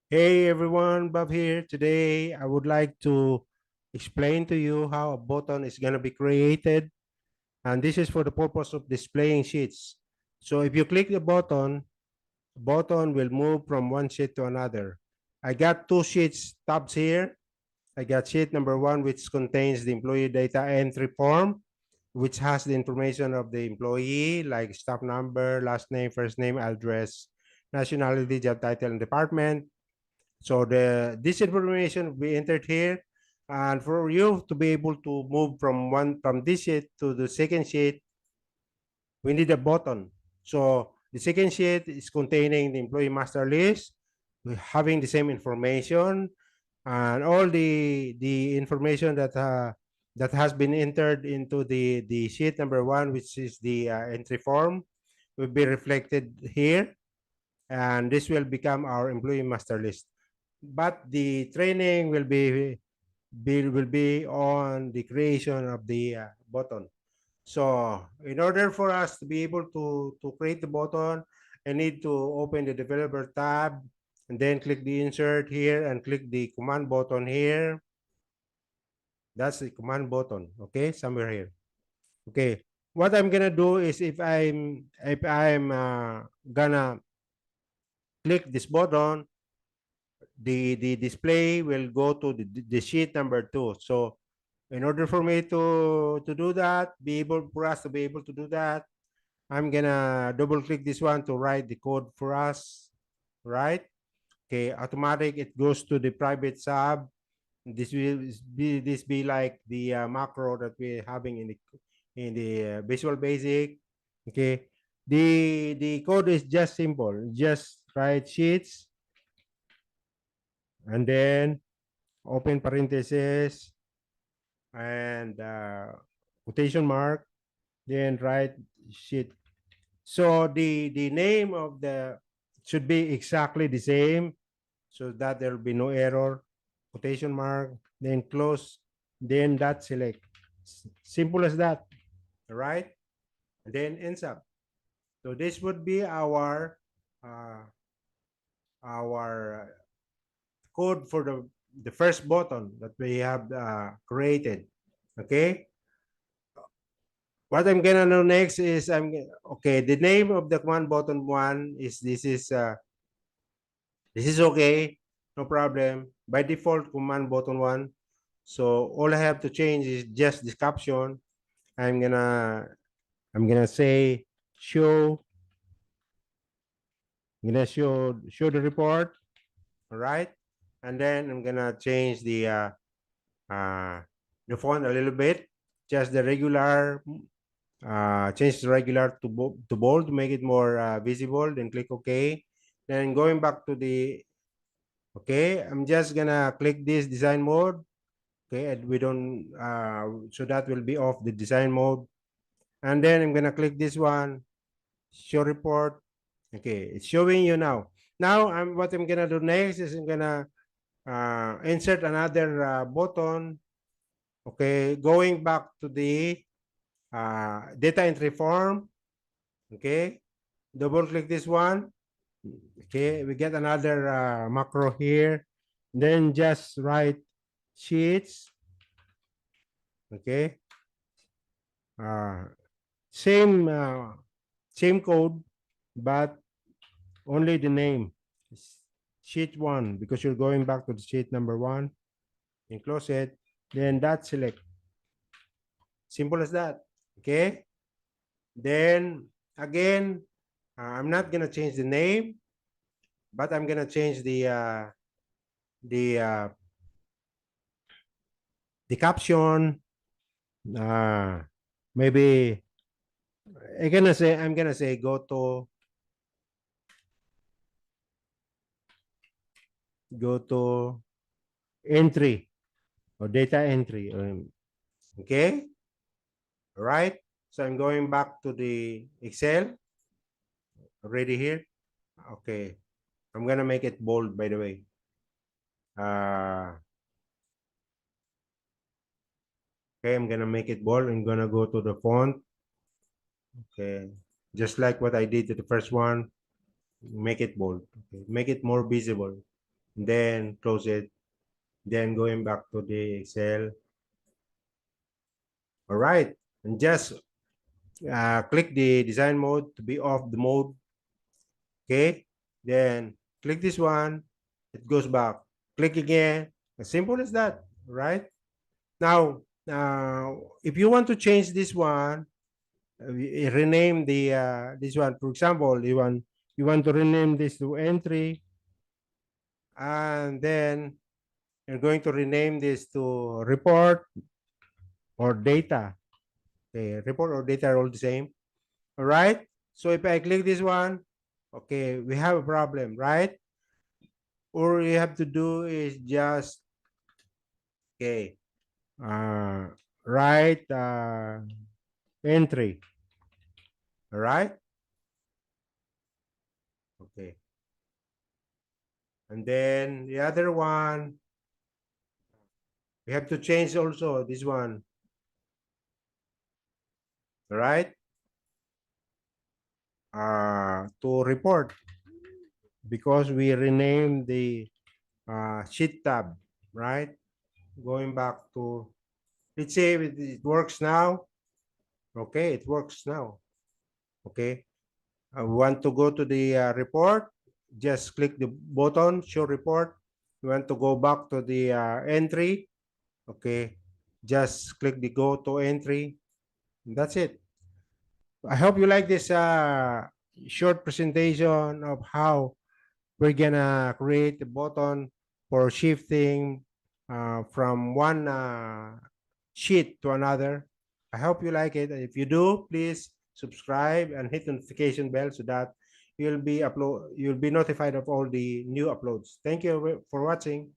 Hey everyone, Bob here. Today I would like to explain to you how a button is going to be created, and this is for the purpose of displaying sheets. So if you click the button will move from one sheet to another. I got two sheets tabs here. I got sheet number one, which contains the employee data entry form, which has the information of the employee like staff number, last name, first name, address, nationality, job title, and department. So this information will be entered here, and for you to be able to move from this sheet to the second sheet, we need a button. So the second sheet is containing the employee master list, having the same information, and all the information that has been entered into the sheet number one, which is the entry form, will be reflected here, and this will become our employee master list. But the training will be on the creation of the button. So in order for us to be able to create the button, I need to open the developer tab and then click the insert here and click the command button here. That's the command button, okay, somewhere here. Okay, what I'm gonna do is if I'm gonna click this button, the display will go to the sheet number two. So in order for me to do that, for us to be able to do that, I'm gonna double click this one to write the code for us, right? Okay, automatic, it goes to the private sub. This be like the macro that we're having in the Visual Basic. Okay, the code is just simple. Just write sheets and then open parentheses and quotation mark, then write sheet. So the name of the should be exactly the same so that there will be no error. Quotation mark, then close, then dot select. Simple as that, right? And then ends up. So this would be our code for the first button that we have created. Okay. What I'm gonna do next is okay. The name of the command button one is this is okay, no problem. By default, command button one. So all I have to change is just this caption. I'm gonna I'm gonna say show. I'm gonna show the report. All right, and then I'm gonna change uh the font a little bit, just the regular. Change the regular to bold to make it more visible. Then click OK. Then going back to the okay, I'm just gonna click this design mode. Okay, and we don't so that will be off the design mode. And then I'm gonna click this one, show report. Okay, it's showing you now. Now what I'm gonna do next is I'm gonna insert another button. Okay, going back to the data entry form. Okay, double click this one. Okay, we get another macro here. Then just write sheets. Okay, uh, same same code, but only the name sheet one, because you're going back to the sheet number one and close it. Then that select. Simple as that. Okay. Then again, I'm not gonna change the name, but I'm gonna change the uh, the caption. Maybe I'm gonna say go to entry or data entry. Okay, right. So I'm going back to the Excel already here. Okay, I'm gonna make it bold, by the way. Okay, I'm gonna make it bold. I'm gonna go to the font. Okay, just like what I did to the first one. Make it bold. Okay, make it more visible. then close it, then going back to the Excel. All right, and just click the design mode to be off the mode. Okay, then click this one, it goes back. Click again, as simple as that, right? Now, if you want to change this one, rename the this one. For example, you want to rename this to entry, and then you're going to rename this to report or data. Okay, report or data are all the same. All right. So if I click this one, okay, we have a problem, right? All you have to do is just okay, uh, write entry. All right. Okay. And then the other one, we have to change also this one. All right. To report because we renamed the sheet tab, right? Going back to, let's say it works now. Okay, it works now. Okay. We want to go to the report. Just click the button, show report. You want to go back to the entry. Okay. Just click the go to entry. That's it. I hope you like this short presentation of how we're gonna create a button for shifting from one sheet to another. I hope you like it. If you do, please subscribe and hit the notification bell so that you'll be notified of all the new uploads. Thank you for watching.